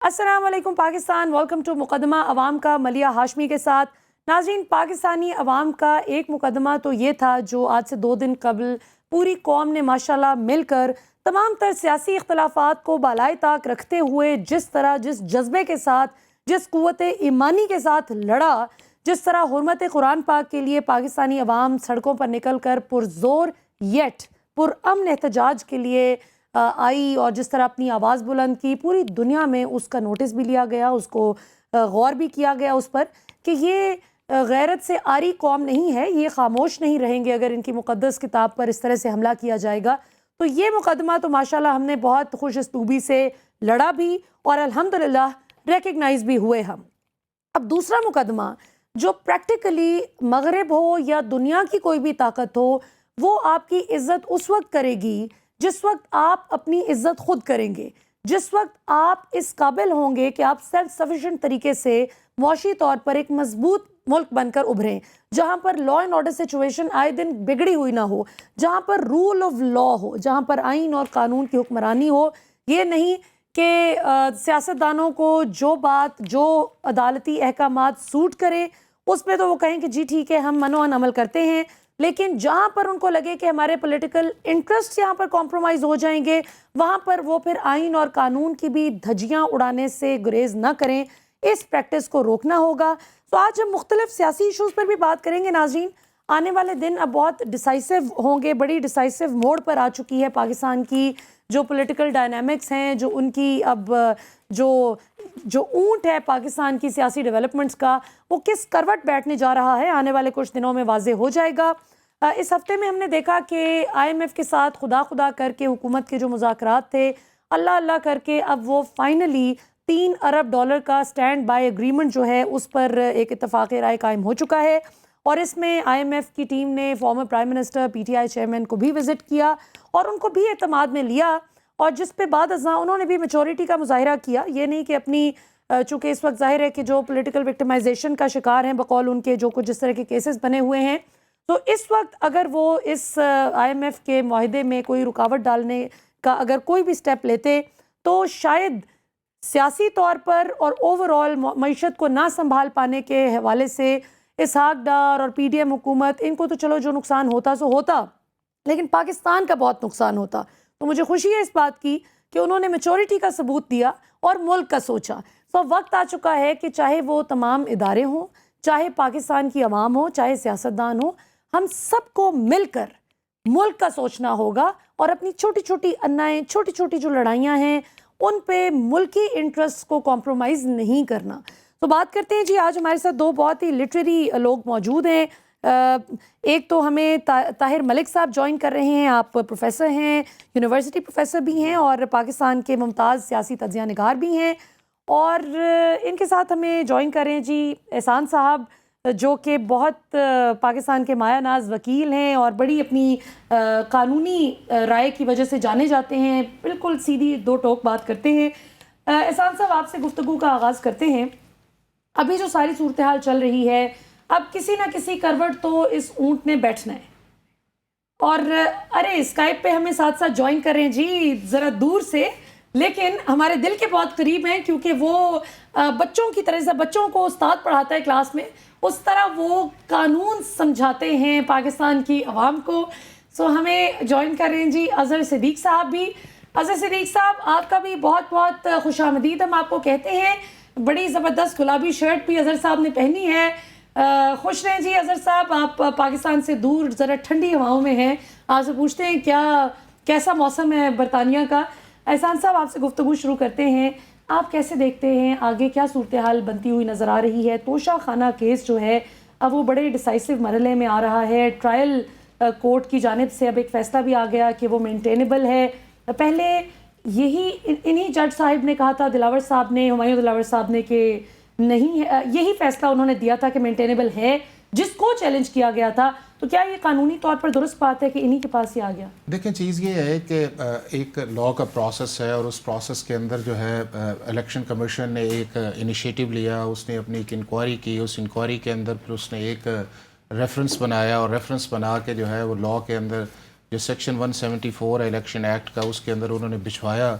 السلام علیکم Pakistan, welcome to مقدمہ عوام کا ملیہ ہاشمی کے ساتھ۔ ناظرین، پاکستانی عوام کا ایک مقدمہ تو یہ تھا جو آج سے 2 دن قبل پوری قوم نے ماشاءاللہ مل کر تمام تر سیاسی اختلافات کو بالائے طاق رکھتے ہوئے جس طرح جس جذبے کے ساتھ، جس قوت ایمانی کے ساتھ لڑا، جس طرح حرمت قرآن پاک کے لیے پاکستانی عوام سڑکوں پر نکل کر پرزور یٹ پرامن احتجاج کے لیے آئی اور جس طرح اپنی آواز بلند کی، پوری دنیا میں اس کا نوٹس بھی لیا گیا، اس کو غور بھی کیا گیا اس پر کہ یہ غیرت سے عاری قوم نہیں ہے، یہ خاموش نہیں رہیں گے اگر ان کی مقدس کتاب پر اس طرح سے حملہ کیا جائے گا۔ تو یہ مقدمہ تو ماشاءاللہ ہم نے بہت خوش اسلوبی سے لڑا بھی اور الحمدللہ ریکگنائز بھی ہوئے ہم۔ اب دوسرا مقدمہ جو پریکٹیکلی مغرب ہو یا دنیا کی کوئی بھی طاقت ہو، وہ آپ کی عزت اس وقت کرے گی جس وقت آپ اپنی عزت خود کریں گے، جس وقت آپ اس قابل ہوں گے کہ آپ سیلف سفیشینٹ طریقے سے معاشی طور پر ایک مضبوط ملک بن کر ابھریں، جہاں پر لا اینڈ آرڈر سچویشن آئے دن بگڑی ہوئی نہ ہو، جہاں پر رول آف لا ہو، جہاں پر آئین اور قانون کی حکمرانی ہو۔ یہ نہیں کہ سیاستدانوں کو جو بات، جو عدالتی احکامات سوٹ کرے اس پہ تو وہ کہیں کہ جی ٹھیک ہے ہم منوعاً عمل کرتے ہیں، لیکن جہاں پر ان کو لگے کہ ہمارے پولیٹیکل انٹرسٹ یہاں پر کمپرومائز ہو جائیں گے، وہاں پر وہ پھر آئین اور قانون کی بھی دھجیاں اڑانے سے گریز نہ کریں۔ اس پریکٹس کو روکنا ہوگا۔ تو آج ہم مختلف سیاسی ایشوز پر بھی بات کریں گے ناظرین۔ آنے والے دن اب بہت ڈیسائسو ہوں گے، بڑی ڈیسائسو موڑ پر آ چکی ہے پاکستان کی جو پولیٹیکل ڈائنامکس ہیں، جو ان کی اب جو اونٹ ہے پاکستان کی سیاسی ڈیولپمنٹس کا، وہ کس کروٹ بیٹھنے جا رہا ہے آنے والے کچھ دنوں میں واضح ہو جائے گا۔ اس ہفتے میں ہم نے دیکھا کہ IMF کے ساتھ خدا کر کے حکومت کے جو مذاکرات تھے، اللہ کر کے اب وہ فائنلی $3 ارب کا سٹینڈ بائی ایگریمنٹ جو ہے اس پر ایک اتفاق رائے قائم ہو چکا ہے، اور اس میں IMF کی ٹیم نے former prime minister PTI chairman کو بھی وزٹ کیا اور ان کو بھی اعتماد میں لیا، اور جس پہ بعد ازاں انہوں نے بھی میچورٹی کا مظاہرہ کیا۔ یہ نہیں کہ اپنی، چونکہ اس وقت ظاہر ہے کہ جو پولیٹیکل وکٹمائزیشن کا شکار ہیں بقول ان کے جو کچھ جس طرح کے کیسز بنے ہوئے ہیں، تو اس وقت اگر وہ اس IMF کے معاہدے میں کوئی رکاوٹ ڈالنے کا اگر کوئی بھی سٹیپ لیتے تو شاید سیاسی طور پر اور اوورآل معیشت کو نہ سنبھال پانے کے حوالے سے اسحاق ڈار اور PDM حکومت، ان کو تو چلو جو نقصان ہوتا سو ہوتا، لیکن پاکستان کا بہت نقصان ہوتا۔ تو مجھے خوشی ہے اس بات کی کہ انہوں نے میچورٹی کا ثبوت دیا اور ملک کا سوچا۔ تو وقت آ چکا ہے کہ چاہے وہ تمام ادارے ہوں، چاہے پاکستان کی عوام ہو، چاہے سیاستدان ہو، ہم سب کو مل کر ملک کا سوچنا ہوگا اور اپنی چھوٹی چھوٹی انائیں، چھوٹی چھوٹی جو لڑائیاں ہیں ان پہ ملکی انٹرسٹ کو کمپرومائز نہیں کرنا۔ تو بات کرتے ہیں جی، آج ہمارے ساتھ 2 بہت ہی لٹریری لوگ موجود ہیں۔ ایک تو ہمیں طاہر ملک صاحب جوائن کر رہے ہیں، آپ پروفیسر ہیں، یونیورسٹی پروفیسر بھی ہیں اور پاکستان کے ممتاز سیاسی تجزیہ نگار بھی ہیں، اور ان کے ساتھ ہمیں جوائن کر رہے ہیں جی احسان صاحب جو کہ بہت پاکستان کے مایہ ناز وکیل ہیں اور بڑی اپنی قانونی رائے کی وجہ سے جانے جاتے ہیں، بالکل سیدھی 2 ٹوک بات کرتے ہیں۔ احسان صاحب، آپ سے گفتگو کا آغاز کرتے ہیں۔ ابھی جو ساری صورتحال چل رہی ہے، اب کسی نہ کسی کروٹ تو اس اونٹ نے بیٹھنا ہے، اور ارے اسکائپ پہ ہمیں ساتھ ساتھ جوائن کر رہے ہیں جی ذرا دور سے، لیکن ہمارے دل کے بہت قریب ہیں کیونکہ وہ بچوں کی طرح سے، بچوں کو استاد پڑھاتا ہے کلاس میں، اس طرح وہ قانون سمجھاتے ہیں پاکستان کی عوام کو۔ سو ہمیں جوائن کر رہے ہیں جی اظہر صدیق صاحب بھی۔ اظہر صدیق صاحب، آپ کا بھی بہت بہت خوش آمدید ہم آپ کو کہتے ہیں۔ بڑی زبردست گلابی شرٹ بھی اظہر صاحب نے پہنی ہے۔ خوش رہیں جی اظہر صاحب، آپ پاکستان سے دور ذرا ٹھنڈی ہواؤں میں ہیں، آپ سے پوچھتے ہیں کیسا موسم ہے برطانیہ کا۔ احسان صاحب، آپ سے گفتگو شروع کرتے ہیں، آپ کیسے دیکھتے ہیں آگے کیا صورتحال بنتی ہوئی نظر آ رہی ہے؟ توشہ خانہ کیس جو ہے اب وہ بڑے ڈیسائسو مرحلے میں آ رہا ہے، ٹرائل کورٹ کی جانب سے اب ایک فیصلہ بھی آ گیا کہ وہ مینٹینیبل ہے۔ پہلے انہی جج صاحب نے کہا تھا، دلاور صاحب نے، ہمایوں دلاور صاحب نے، کہ نہیں ہے، یہی فیصلہ انہوں نے دیا تھا کہ مینٹینیبل ہے، جس کو چیلنج کیا گیا تھا۔ تو کیا یہ قانونی طور پر درست بات ہے کہ انہی کے پاس ہی آ گیا؟ دیکھیں، چیز یہ ہے کہ ایک لا کا پروسیس ہے، اور اس پروسیس کے اندر جو ہے الیکشن کمیشن نے ایک انیشیٹو لیا، اس نے اپنی ایک انکوائری کی، اس انکوائری کے اندر پھر اس نے ایک ریفرنس بنایا، اور ریفرنس بنا کے جو ہے وہ لا کے اندر جو سیکشن 174 ہے الیکشن ایکٹ کا، اس کے اندر انہوں نے بچھوایا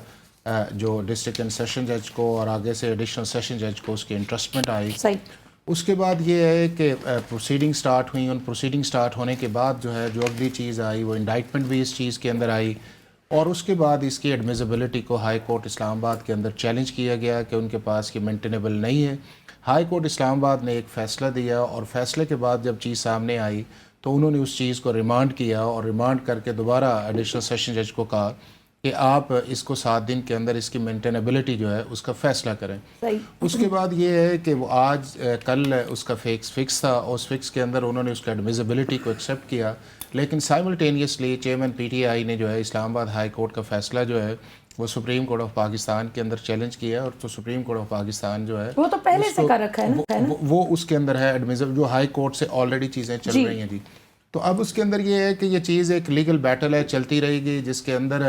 جو ڈسٹرکٹ اینڈ سیشن جج کو اور آگے سے ایڈیشنل سیشن جج کو اس کی انٹرسٹمنٹ آئی. صحیح. اس کے بعد یہ ہے کہ پروسیڈنگ سٹارٹ ہوئیں. ان پروسیڈنگ سٹارٹ ہونے کے بعد جو ہے جو اگلی چیز آئی وہ انڈائٹمنٹ بھی اس چیز کے اندر آئی, اور اس کے بعد اس کی ایڈمیزیبلٹی کو ہائی کورٹ اسلام آباد کے اندر چیلنج کیا گیا کہ ان کے پاس یہ مینٹینیبل نہیں ہے. ہائی کورٹ اسلام آباد نے ایک فیصلہ دیا, اور فیصلے کے بعد جب چیز سامنے آئی تو انہوں نے اس چیز کو ریمانڈ کیا, اور ریمانڈ کر کے دوبارہ ایڈیشنل سیشن جج کو کہا کہ آپ اس کو 7 دن کے اندر اس کی مینٹینیبلٹی جو ہے اس کا فیصلہ کریں. اس کے بعد یہ ہے کہ وہ آج کل اس کا فکس تھا, اس فکس کے اندر انہوں نے اس کا ایڈمیزیبلٹی کو ایکسیپٹ کیا, لیکن simultaneously chairman P T I نے جو ہے اسلام آباد ہائی کورٹ کا فیصلہ جو ہے وہ سپریم کورٹ آف پاکستان کے اندر چیلنج کیا, اور تو سپریم کورٹ آف پاکستان جو ہے وہ تو پہلے سے کر رکھا ہے نا, وہ اس کے اندر ہے ایڈمیزیبل, جو ہائی کورٹ سے آلریڈی چیزیں چل رہی ہیں. جی تو اب اس کے اندر یہ ہے کہ یہ چیز ایک لیگل بیٹل ہے, چلتی رہے گی, جس کے اندر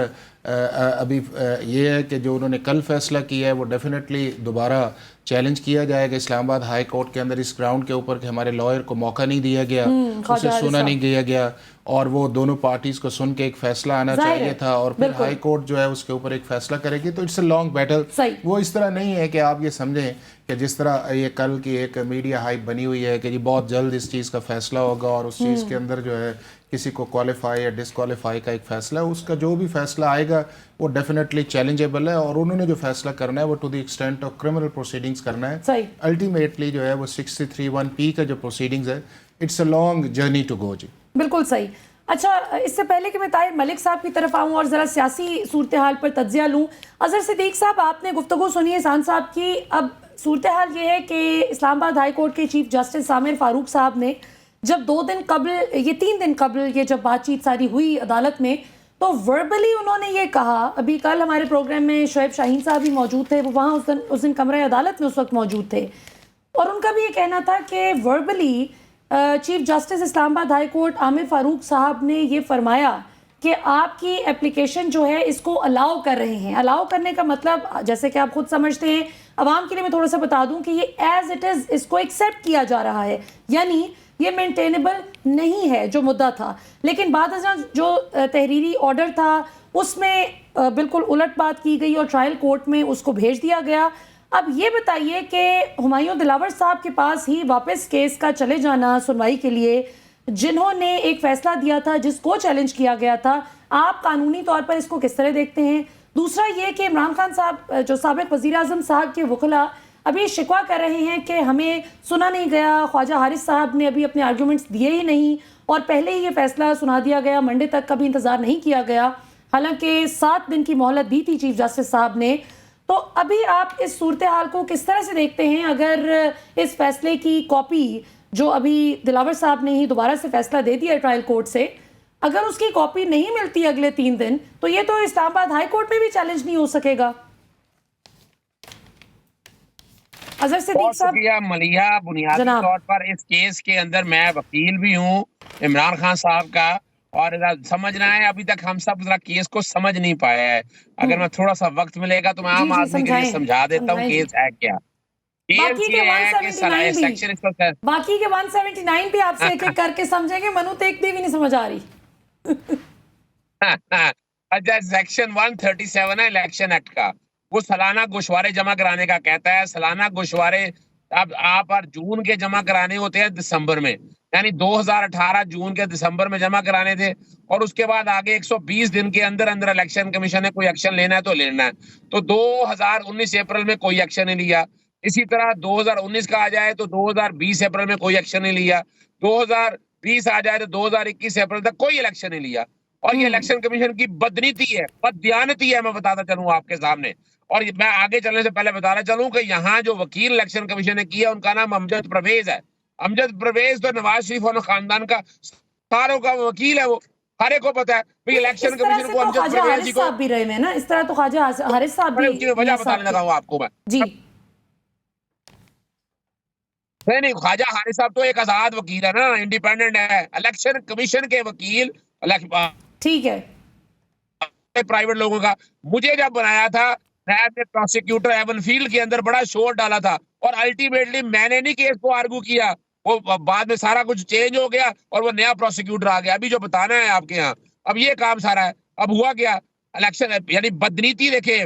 ابھی یہ ہے کہ جو انہوں نے کل فیصلہ کیا ہے وہ ڈیفینیٹلی دوبارہ چیلنج کیا جائے گا اسلام آباد ہائی کورٹ کے اندر, اس گراؤنڈ کے اوپر کہ ہمارے لائر کو موقع نہیں دیا گیا, اسے سنا نہیں دیا گیا, اور وہ دونوں پارٹیز کو سن کے ایک فیصلہ آنا چاہیے تھا, اور پھر ہائی کورٹ جو ہے اس کے اوپر ایک فیصلہ کرے گی. تو اٹس اے لانگ بیٹل. وہ اس طرح نہیں ہے کہ آپ یہ سمجھیں کہ جس طرح یہ کل کی ایک میڈیا ہائپ بنی ہوئی ہے کہ جی بہت جلد اس چیز کا فیصلہ ہوگا, اور اس چیز کے اندر جو ہے کسی کو کوالیفائی یا ڈسکوالیفائی کا ایک فیصلہ ہے. اس کا جو بھی فیصلہ آئے گا وہ ڈیفینیٹلی چیلنجیبل ہے, اور انہوں نے جو فیصلہ کرنا ہے وہ to the extent of criminal proceedings کرنا ہے. الٹیمیٹلی جو ہے وہ 631P کا جو پروسیڈنگز ہے it's a long journey to go. جی بالکل صحیح. اچھا, اس سے پہلے کہ میں طاہر ملک صاحب کی طرف آؤں اور ذرا سیاسی صورتحال پر تجزیہ لوں, اظہر صدیق صاحب آپ نے گفتگو سنی ہے احسان صاحب کی. اب صورتحال یہ ہے کہ اسلام آباد ہائی کورٹ کے چیف جسٹس عامر فاروق صاحب نے جب 2 دن قبل, یہ 3 دن قبل یہ جب بات چیت ساری ہوئی عدالت میں, تو وربلی انہوں نے یہ کہا, ابھی کل ہمارے پروگرام میں شعیب شاہین صاحب بھی موجود تھے, وہ وہاں اس دن کمرہ عدالت میں اس وقت موجود تھے, اور ان کا بھی یہ کہنا تھا کہ وربلی چیف جسٹس اسلام آباد ہائی کورٹ عامر فاروق صاحب نے یہ فرمایا کہ آپ کی اپلیکیشن جو ہے اس کو الاؤ کر رہے ہیں. الاؤ کرنے کا مطلب جیسے کہ آپ خود سمجھتے ہیں, عوام کے لیے میں تھوڑا سا بتا دوں کہ یہ ایز اٹ از اس کو ایکسیپٹ کیا جا رہا ہے, یعنی یہ مینٹینیبل نہیں ہے جو مدعا تھا. لیکن بعد ازاں جو تحریری آرڈر تھا اس میں بالکل الٹ بات کی گئی اور ٹرائل کورٹ میں اس کو بھیج دیا گیا. اب یہ بتائیے کہ ہمایوں دلاور صاحب کے پاس ہی واپس کیس کا چلے جانا سنوائی کے لیے, جنہوں نے ایک فیصلہ دیا تھا جس کو چیلنج کیا گیا تھا, آپ قانونی طور پر اس کو کس طرح دیکھتے ہیں؟ دوسرا یہ کہ عمران خان صاحب جو سابق وزیر اعظم صاحب کے وکلاء ابھی شکوہ کر رہے ہیں کہ ہمیں سنا نہیں گیا, خواجہ حارث صاحب نے ابھی اپنے آرگیومنٹس دیے ہی نہیں, اور پہلے ہی یہ فیصلہ سنا دیا گیا, منڈے تک کا بھی انتظار نہیں کیا گیا, حالانکہ 7 دن کی مہلت دی تھی چیف جسٹس صاحب نے. تو ابھی آپ اس صورتحال کو کس طرح سے دیکھتے ہیں؟ اگر اس فیصلے کی کاپی جو ابھی دلاور صاحب نے ہی دوبارہ سے فیصلہ دے دیا ٹرائل کورٹ سے, اگر اس کی کاپی نہیں ملتی اگلے 3 دن, تو یہ تو اسلام آباد ہائی کورٹ میں بھی چیلنج نہیں ہو سکے گا. اظہر صدیق صاحب. ملیحہ, بنیادی طور پر اس کیس کے اندر میں وکیل بھی ہوں عمران خان صاحب کا, اور سمجھنا ہے ابھی تک ہم سب ذرا کیس کو سمجھ نہیں پایا ہے. اگر میں تھوڑا سا وقت ملے گا تو میں عام آدمی کے لیے سمجھا دیتا ہوں کیس ہے کیا. باقی کے 179 بھی آپ سے ایک ایک کر کے سمجھیں گے, منو تو ایک بھی نہیں سمجھ آ رہی. اچھا, سیکشن 137 ہے الیکشن ایکٹ کا, وہ سالانہ گوشوارے جمع کرانے کا کہتا ہے. سالانہ گوشوارے اب آپ جون کے جمع کرانے ہوتے ہیں دسمبر میں, یعنی 2018 جون کے دسمبر میں جمع کرانے تھے, اور اس کے بعد آگے 120 دن کے اندر اندر الیکشن کمیشن نے کوئی ایکشن لینا ہے تو لینا ہے. تو 2019 اپریل میں کوئی ایکشن نہیں لیا. اسی طرح 2019 کا آ جائے تو 2020 اپریل میں کوئی ایکشن نہیں لیا. 2020 آ جائے تو 2021 اپریل تک کوئی الیکشن نہیں لیا. اور یہ الیکشن کمیشن کی بدنیتی ہے, بددیانتی ہے, میں بتاتا چلوں آپ کے سامنے. اور میں آگے چلنے سے پہلے بتانا چلوں کہ یہاں جو وکیل الیکشن کمیشن نے کیا ان کا نام امجد پرویز ہے. امجد پرویز تو نواز شریف اور خاندان کا ساروں کا وکیل ہے, وہ ہر ایک کو پتا ہے. الیکشن کمیشن کو امجد پرویز جی کو بھی رہے ہیں نا, اس طرح تو خواجہ حارث صاحب بھی وجہ بتانے لگا ہوں آپ کو میں. جی نہیں, خواجہ حارث صاحب تو ایک آزاد وکیل ہے نا, انڈیپینڈنٹ ہے. الیکشن کمیشن کے وکیل ٹھیک ہے پرائیویٹ لوگوں کا. مجھے جب بنایا تھا نیب نے پروسیکیوٹر ایون فیلڈ کے اندر بڑا شور ڈالا تھا, اور الٹیمیٹلی میں نے نہیں کیس کو آرگو کیا, وہ بعد میں سارا کچھ چینج ہو گیا اور وہ نیا پروسیکیوٹر آ گیا. ابھی جو بتانا ہے آپ کے ہاں, اب یہ کام سارا ہے. اب ہوا کیا, الیکشن یعنی بدنیتی دیکھیں,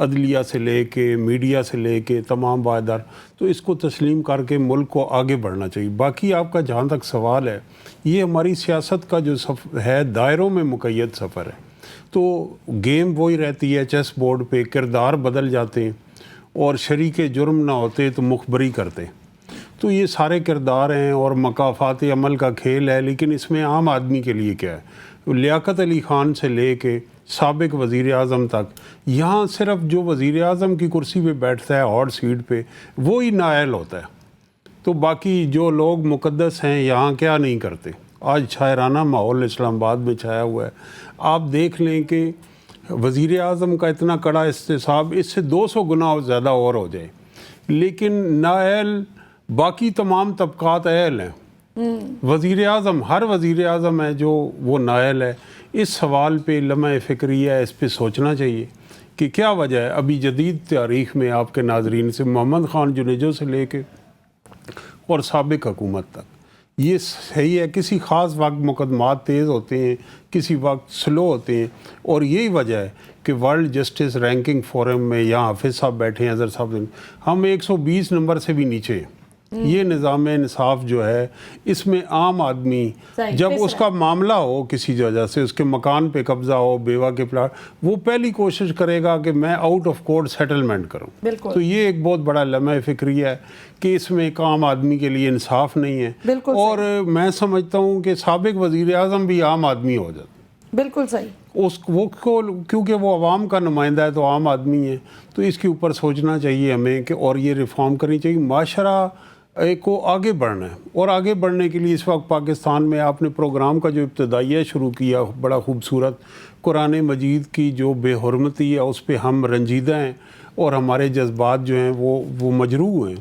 عدلیہ سے لے کے میڈیا سے لے کے تمام وعدہ، تو اس کو تسلیم کر کے ملک کو آگے بڑھنا چاہیے۔ باقی آپ کا جہاں تک سوال ہے، یہ ہماری سیاست کا جو سفر ہے دائروں میں مقید سفر ہے، تو گیم وہی رہتی ہے چیس بورڈ پہ، کردار بدل جاتے ہیں اور شریک جرم نہ ہوتے تو مخبری کرتے، تو یہ سارے کردار ہیں اور مکافات عمل کا کھیل ہے۔ لیکن اس میں عام آدمی کے لیے کیا ہے؟ لیاقت علی خان سے لے کے سابق وزیر اعظم تک، یہاں صرف جو وزیر اعظم کی کرسی پہ بیٹھتا ہے ہاٹ سیٹ پہ وہی نائل ہوتا ہے، تو باقی جو لوگ مقدس ہیں یہاں کیا نہیں کرتے۔ آج شاعرانہ ماحول اسلام آباد میں چھایا ہوا ہے، آپ دیکھ لیں کہ وزیر اعظم کا اتنا کڑا احتساب اس سے 200 گنا زیادہ اور ہو جائے، لیکن نائل باقی تمام طبقات اہل ہیں۔ وزیر اعظم، ہر وزیر اعظم ہے جو وہ نائل ہے۔ اس سوال پہ لمحہ فکریہ اس پہ سوچنا چاہیے کہ کیا وجہ ہے۔ ابھی جدید تاریخ میں آپ کے ناظرین سے محمد خان جنیجو سے لے کے اور سابق حکومت تک یہ صحیح ہے، کسی خاص وقت مقدمات تیز ہوتے ہیں، کسی وقت سلو ہوتے ہیں، اور یہی وجہ ہے کہ ورلڈ جسٹس رینکنگ فورم میں یہاں حافظ صاحب بیٹھے ہیں، اظہر صاحب، ہم 120 نمبر سے بھی نیچے ہیں۔ یہ نظام انصاف جو ہے اس میں عام آدمی جب اس کا معاملہ ہو کسی وجہ سے، اس کے مکان پہ قبضہ ہو، بیوہ کے پلاٹ، وہ پہلی کوشش کرے گا کہ میں آؤٹ آف کورٹ سیٹلمنٹ کروں۔ تو یہ ایک بہت بڑا لمحہ فکریہ ہے کہ اس میں ایک عام آدمی کے لیے انصاف نہیں ہے، اور میں سمجھتا ہوں کہ سابق وزیر اعظم بھی عام آدمی ہو جاتا۔ بالکل صحیح، وہ کو کیونکہ وہ عوام کا نمائندہ ہے تو عام آدمی ہے، تو اس کے اوپر سوچنا چاہیے ہمیں کہ اور یہ ریفارم کرنی چاہیے۔ معاشرہ کو آگے بڑھنا ہے، اور آگے بڑھنے کے لیے اس وقت پاکستان میں آپ نے پروگرام کا جو ابتدائیہ شروع کیا بڑا خوبصورت، قرآن مجید کی جو بے حرمتی ہے اس پہ ہم رنجیدہ ہیں اور ہمارے جذبات جو ہیں وہ مجروح ہیں،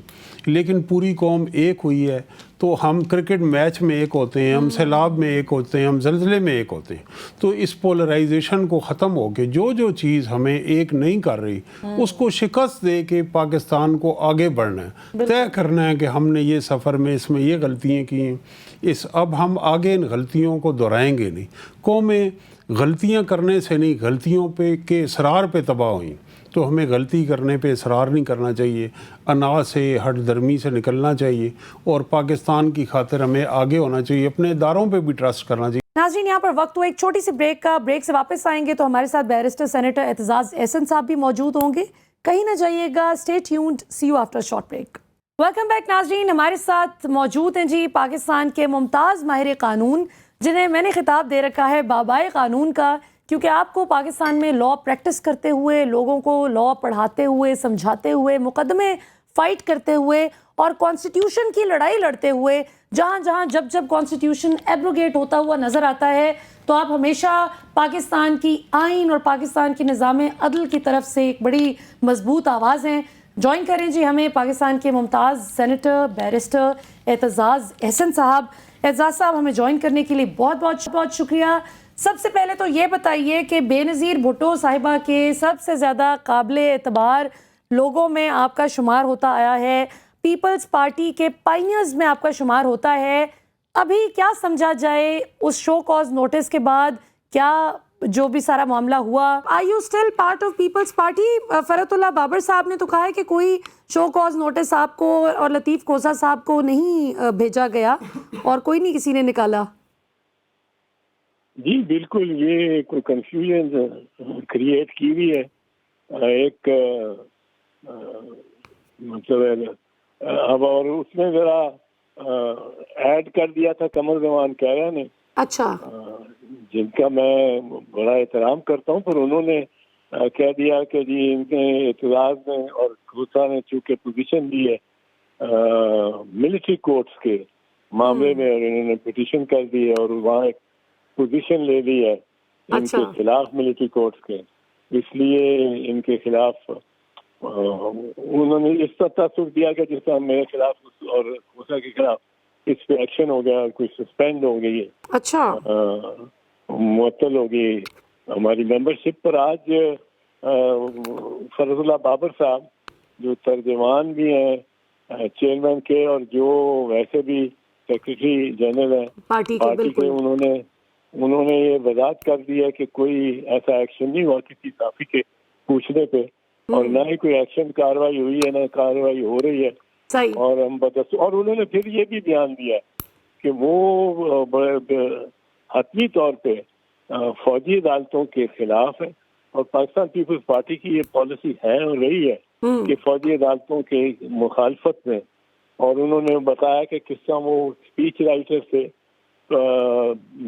لیکن پوری قوم ایک ہوئی ہے۔ تو ہم کرکٹ میچ میں ایک ہوتے ہیں، ہم سیلاب میں ایک ہوتے ہیں، ہم زلزلے میں ایک ہوتے ہیں، تو اس پولرائزیشن کو ختم ہو کے جو چیز ہمیں ایک نہیں کر رہی اس کو شکست دے کے پاکستان کو آگے بڑھنا ہے، طے کرنا ہے کہ ہم نے یہ سفر میں اس میں یہ غلطیاں کی ہیں، اب ہم آگے ان غلطیوں کو دہرائیں گے نہیں۔ قومیں غلطیاں کرنے سے نہیں، غلطیوں پہ کے اصرار پہ تباہ ہوئیں، تو ہمیں غلطی کرنے پہ اصرار نہیں کرنا چاہیے، انا سے ہٹ درمی سے نکلنا چاہیے، اور پاکستان کی خاطر ہمیں آگے ہونا چاہیے، اپنے اداروں پہ بھی ٹرسٹ کرنا چاہیے۔ ناظرین یہاں پر وقت ہوا ایک چھوٹی سی بریک کا، بریک سے واپس آئیں گے تو ہمارے ساتھ بیرسٹر سینیٹر اعتزاز احسن صاحب بھی موجود ہوں گے، کہیں نہ جائیے گا، stay tuned, see you after short break. Welcome back ناظرین، ہمارے ساتھ موجود ہیں جی پاکستان کے ممتاز ماہر قانون، جنہیں میں نے خطاب دے رکھا ہے بابائے قانون کا، کیونکہ آپ کو پاکستان میں لاء پریکٹس کرتے ہوئے، لوگوں کو لاء پڑھاتے ہوئے، سمجھاتے ہوئے، مقدمے فائٹ کرتے ہوئے اور کانسٹیٹیوشن کی لڑائی لڑتے ہوئے، جہاں جہاں جب کانسٹیٹیوشن ایبروگیٹ ہوتا ہوا نظر آتا ہے تو آپ ہمیشہ پاکستان کی آئین اور پاکستان کے نظام عدل کی طرف سے ایک بڑی مضبوط آواز ہیں۔ جوائن کریں جی ہمیں پاکستان کے ممتاز سینیٹر بیرسٹر اعتزاز احسن صاحب۔ اعتزاز صاحب ہمیں جوائن کرنے کے لیے بہت بہت شکریہ۔ سب سے پہلے تو یہ بتائیے کہ بے نظیر بھٹو صاحبہ کے سب سے زیادہ قابل اعتبار لوگوں میں آپ کا شمار ہوتا آیا ہے، پیپلز پارٹی کے پائنیئرز میں آپ کا شمار ہوتا ہے، ابھی کیا سمجھا جائے اس شو کاز نوٹس کے بعد، کیا جو بھی سارا معاملہ ہوا، are you still part of Peoples Party? Farhatullah Babar صاحب نے تو کہا ہے کہ کوئی شو کاز نوٹس آپ کو اور لطیف کوسا صاحب کو نہیں بھیجا گیا اور کوئی نہیں کسی نے نکالا۔ جی بالکل، یہ کوئی کنفیوژن کریٹ کی ہوئی ہے، ایک مطلب اب، اور اس میں ذرا ایڈ کر دیا تھا قمر زمان کیرا نے، اچھا، جن کا میں بڑا احترام کرتا ہوں، پر انہوں نے کہہ دیا کہ جی ان کے اعتراض نے اور کھوسا نے چونکہ پوزیشن دی ہے ملٹری کورٹس کے معاملے میں، اور انہوں نے پٹیشن کر دی ہے اور وہاں ایک پوزیشن لے لی ہے ان کے خلاف ملٹری کورٹس کے، اس لیے ان کے خلاف انہوں نے اس طرح تاثر دیا کہ جس طرح میرے خلاف اور کھوسا کے خلاف اس پہ ایکشن ہو گیا، کوئی سسپینڈ ہو گئی ہے، اچھا، معطل ہو گئی ہماری ممبرشپ پر۔ آج فرحت اللہ بابر صاحب جو ترجمان بھی ہیں چیئرمین کے اور جو ویسے بھی سیکرٹری جنرل ہیں پارٹی کے، انہوں نے یہ وضاحت کر دی ہے کہ کوئی ایسا ایکشن نہیں ہوا کسی صحافی کے پوچھنے پہ اور نہ ہی کوئی ایکشن کاروائی ہوئی ہے، نہ کاروائی ہو رہی ہے. صحیح. اور ہم اور انہوں نے پھر یہ بھی بیان دیا کہ وہ حتمی طور پہ فوجی عدالتوں کے خلاف ہے، اور پاکستان پیپلز پارٹی کی یہ پالیسی ہے اور رہی ہے کہ فوجی عدالتوں کے مخالفت میں. اور انہوں نے بتایا کہ کس طرح وہ اسپیچ رائٹر تھے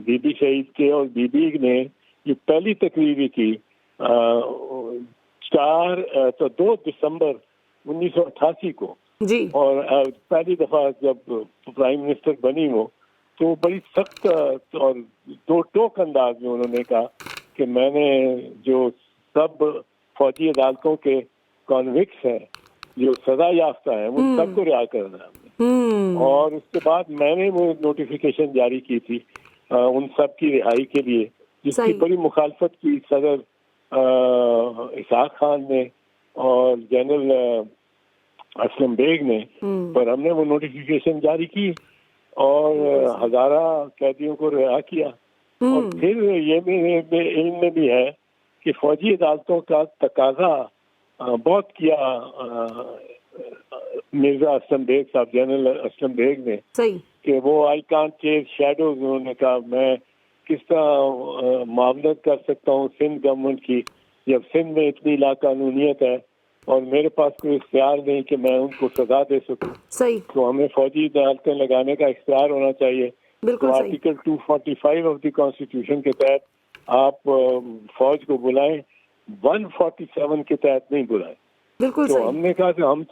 بی بی شہید کے، اور بی بی نے یہ پہلی تقریر کی 2 دسمبر 1988 کو. جی. اور پہلی دفعہ جب پرائم منسٹر بنی وہ، تو بڑی سخت اور دو ٹوک انداز میں انہوں نے کہا کہ میں نے جو سب فوجی عدالتوں کے کانوکٹس ہیں، جو سزا یافتہ ہیں، وہ سب کو رہا کرنا ہے. اور اس کے بعد میں نے وہ نوٹیفیکیشن جاری کی تھی ان سب کی رہائی کے لیے، جس کی بڑی مخالفت کی صدر اسحاق خان نے اور جنرل اسلم بیگ نے. پر ہم نے وہ نوٹیفیکیشن جاری کی اور ہزارہ قیدیوں کو رہا کیا. اور پھر یہ میرے علم میں بھی ہے کہ فوجی عدالتوں کا تقاضا بہت کیا مرزا اسلم بیگ صاحب، جنرل اسلم بیگ نے، کہ وہ آئی کانٹ چیز شیڈوز. انہوں نے کہا میں کس طرح معاونت کر سکتا ہوں سندھ گورنمنٹ کی جب سندھ میں اتنی لاقانونیت ہے اور میرے پاس کوئی اختیار نہیں کہ میں ان کو سزا دے سکوں. تو ہمیں فوجی عدالتیں لگانے کا اختیار ہونا چاہیے. تو آرٹیکل 245 آف دی کانسٹیٹیوشن کے تحت آپ فوج کو بلائیں، 147 کے تحت نہیں بلائیں. تو ہم نے کہا کہ ہم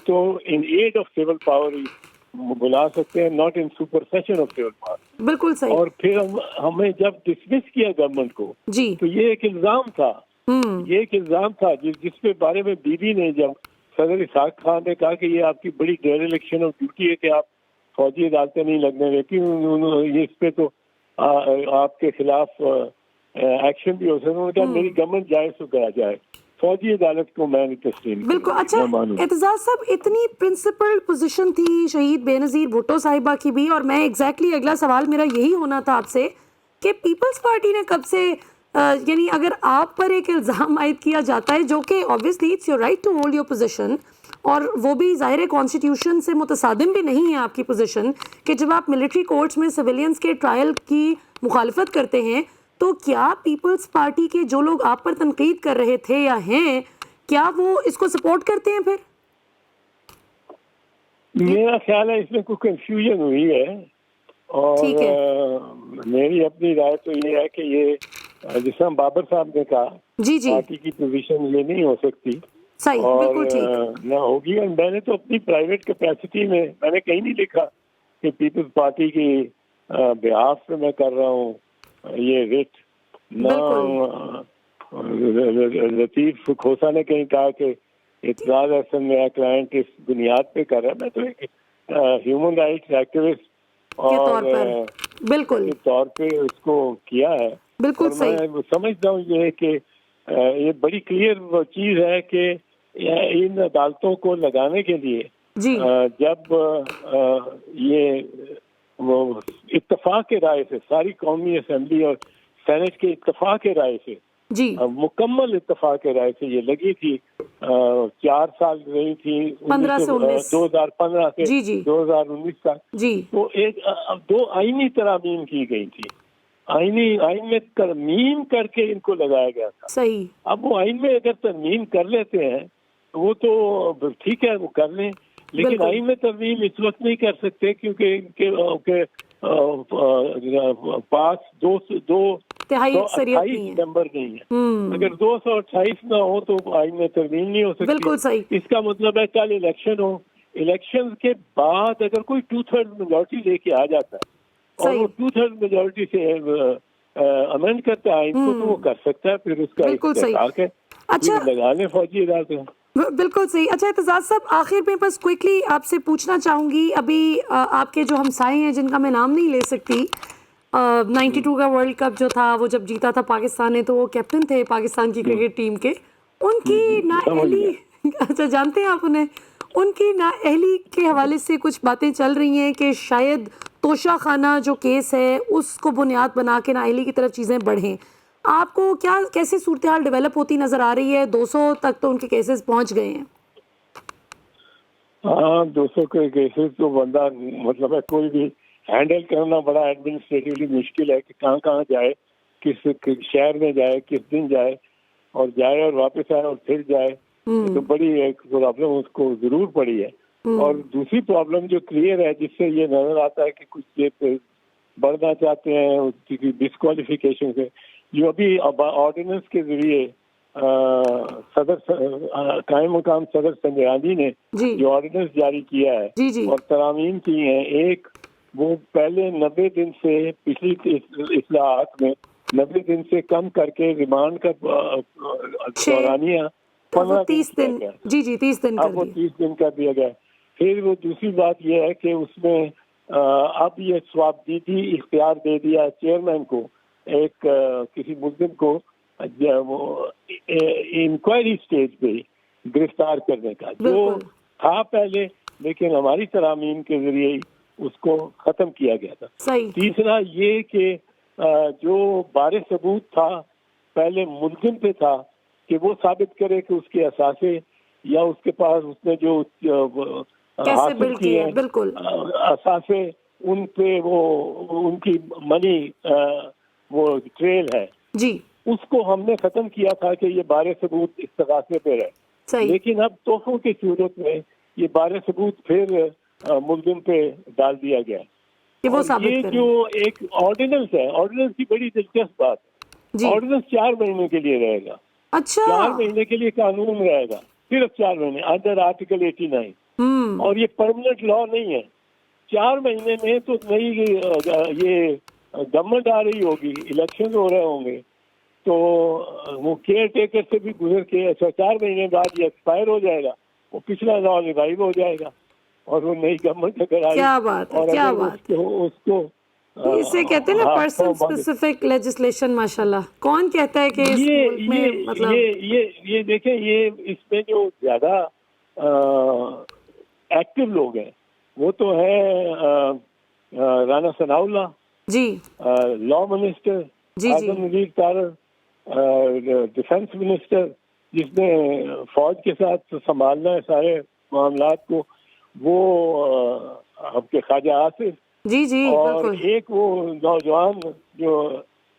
تو in aid of civil power بلا سکتے ہیں، not in supersession of civil power. بالکل صحیح. اور پھر ہمیں جب ڈسمس کیا گورنمنٹ کو تو یہ ایک الزام تھا جس پہ بارے میں بی بی نے، جب صدر اسحاق خان نے کہا کہ یہ آپ کی بڑی ڈیریلیکشن آف ڈیوٹی ہے کہ آپ فوجی عدالتیں نہیں لگنے دیتی، یہ اس پہ تو آپ کے خلاف ایکشن بھی ہو سکتا. انہوں نے کہا میری گورنمنٹ جائے سو کرا جائے، فوجی عدالت کو میں نہیں تسلیم. بالکل. اچھا اعتزاز صاحب، اتنی پرنسپل پوزیشن تھی شہید بے نظیر بھٹو صاحبہ کی بھی، اور میں ایگزیکٹلی اگلا سوال میرا یہی ہونا تھا آپ سے کہ پیپلز پارٹی نے کب سے، یعنی اگر آپ پر ایک الزام عائد کیا جاتا ہے جو کہ obviously it's your right to hold your position، اور وہ بھی ظاہر کانسٹیٹیوشن سے متصادم بھی نہیں ہے آپ کی پوزیشن، کہ جب آپ ملٹری کورٹس میں سویلینز کے ٹرائل کی مخالفت کرتے ہیں، تو کیا پیپلز پارٹی کے جو لوگ آپ پر تنقید کر رہے تھے یا ہیں، کیا وہ اس کو سپورٹ کرتے ہیں؟ پھر میرا خیال ہے اس میں کوئی کنفیوژن ہوئی ہے، اور میری اپنی رائے تو یہ ہے کہ یہ جس طرح بابر صاحب نے کہا پارٹی کی پوزیشن یہ نہیں ہو سکتی اور نہ ہوگی. اور میں نے تو اپنی پرائیویٹ کیپیسٹی میں نے کہیں نہیں لکھا کہ پیپلز پارٹی کی بہاف پہ میں کر رہا ہوں یہ ریٹ. نہ لطیف کھوسا نے کہیں کہا کہ اعتراض احسن میرا کلائنٹ اس بنیاد پہ کر رہا ہے. میں تو ایک ہیومن رائٹس ایکٹیوسٹ اور بالکل طور پہ اس کو کیا ہے. بالکل صحیح. میں سمجھتا ہوں یہ کہ یہ بڑی کلیئر چیز ہے کہ ان عدالتوں کو لگانے کے لیے جب یہ اتفاق کے رائے سے ساری قومی اسمبلی اور سینٹ کے اتفاق کے رائے سے مکمل اتفاق کے رائے سے یہ لگی تھی 4 سال رہی تھی 2015 سے 2019 تک. تو ایک 2 آئینی ترامیم کی گئی تھی، آئین میں ترمیم کر کے ان کو لگایا گیا تھا. صحیح. اب وہ آئین میں اگر ترمیم کر لیتے ہیں وہ تو ٹھیک ہے، وہ کر لیں، لیکن آئین میں ترمیم اس وقت نہیں کر سکتے کیونکہ پاس 228 نمبر نہیں ہے. اگر 228 نہ ہو تو آئین میں ترمیم نہیں ہو سکتی. بالکل صحیح. اس کا مطلب ہے کل الیکشن ہو، الیکشن کے بعد اگر کوئی 2/3 میجورٹی لے کے آ جاتا ہے اور وہ 2/3 میجورٹی سے امینڈ کرتا ہے آئین کو تو وہ کر سکتا ہے، پھر اس کا استحقاق ہے. اچھا لگا لیں فوجی عدالتیں. بالکل صحیح. اچھا اعتزاز صاحب، آخر میں بس کوئکلی آپ سے پوچھنا چاہوں گی، ابھی آپ کے جو ہمسائے ہیں جن کا میں نام نہیں لے سکتی، 92 کا ورلڈ کپ جو تھا وہ جب جیتا تھا پاکستان نے، تو وہ کیپٹن تھے پاکستان کی کرکٹ ٹیم کے، ان کی نااہلی، اچھا جانتے ہیں آپ انہیں، ان کی نااہلی کے حوالے سے کچھ باتیں چل رہی ہیں کہ شاید توشہ خانہ جو کیس ہے اس کو بنیاد بنا کے نااہلی کی طرف چیزیں بڑھیں. آپ کو کیا کیسی صورتحال ڈیولپ ہوتی نظر آ رہی ہے؟ 200 تک تو ان کے کیسز پہنچ گئے ہیں. ہاں 200 کے کیسز تو بندہ مطلب ہے کوئی بھی ہینڈل کرنا بڑا ایڈمنسٹریٹولی مشکل ہے کہ کہاں کہاں جائے, کس شہر میں جائے, کس دن جائے, اور جائے اور واپس آئے اور پھر جائے. تو بڑی ایک پرابلم اس کو ضرور پڑی ہے. اور دوسری پرابلم جو کلیئر ہے جس سے یہ نظر آتا ہے کہ کچھ یہ بڑھنا چاہتے ہیں ڈسکوالیفیکیشن سے, جو ابھی آرڈیننس کے ذریعے صدر قائم مقام صدر سنجے گاندھی نے جو آرڈیننس جاری کیا ہے اور ترامیم کی ہیں, ایک وہ پہلے 90 دن سے پچھلی اصلاحات میں 90 دن سے کم کر کے ریمانڈ کا دورانیہ 30 دن 30 دن اب وہ 30 دن کا دیا گیا. پھر وہ دوسری بات یہ ہے کہ اس میں اب یہ ثوابدیدی اختیار دے دیا چیئرمین کو, ایک کسی ملزم کو انکوائری سٹیج پہ گرفتار کرنے کا, جو تھا پہلے لیکن ہماری ترامیم کے ذریعے اس کو ختم کیا گیا تھا. تیسرا یہ کہ جو بار ثبوت تھا پہلے ملزم پہ تھا کہ وہ ثابت کرے کہ اس کے اثاثے یا اس کے پاس اس نے جو حاصل کیے ہیں اثاثے ان پہ وہ ان کی منی وہ ٹریل ہے جی, اس کو ہم نے ختم کیا تھا کہ یہ بار ثبوت استغاثے پہ رہے. لیکن اب تحفوں کی صورت میں یہ بار ثبوت پھر ملزم پہ ڈال دیا گیا. یہ جو ایک آرڈیننس ہے, آرڈیننس کی بڑی دلچسپ بات ہے. آرڈیننس 4 مہینے کے لیے رہے گا. 4 مہینے کے لیے قانون رہے گا, صرف 4 مہینے انڈر آرٹیکل 89, اور یہ پرماننٹ لا نہیں ہے. 4 مہینے میں تو نئی یہ گورنمنٹ آ رہی ہوگی, الیکشن ہو رہے ہوں گے, تو وہ کیئر ٹیکر سے بھی گزر کے 4 مہینے بعد یہ ایکسپائر ہو جائے گا, وہ پچھلا لا ریوائو ہو جائے گا, اور وہ نئی گورنمنٹ اگر آئی اس کو اسے کہتے ہیں نا پرسن اسپیسیفک لیجسلیشن. ماشاءاللہ, کون کہتا ہے کہ اس ملک میں مطلب یہ دیکھیں, یہ اس میں جو زیادہ ایکٹیو لوگ ہیں وہ تو ہے رانا ثناء اللہ جی, لا منسٹر اعظم نذیر تارڑ, ڈیفینس منسٹر جس نے فوج کے ساتھ سنبھالنا ہے سارے معاملات کو, وہ آپ کے خواجہ آصف جی اور ایک وہ نوجوان جو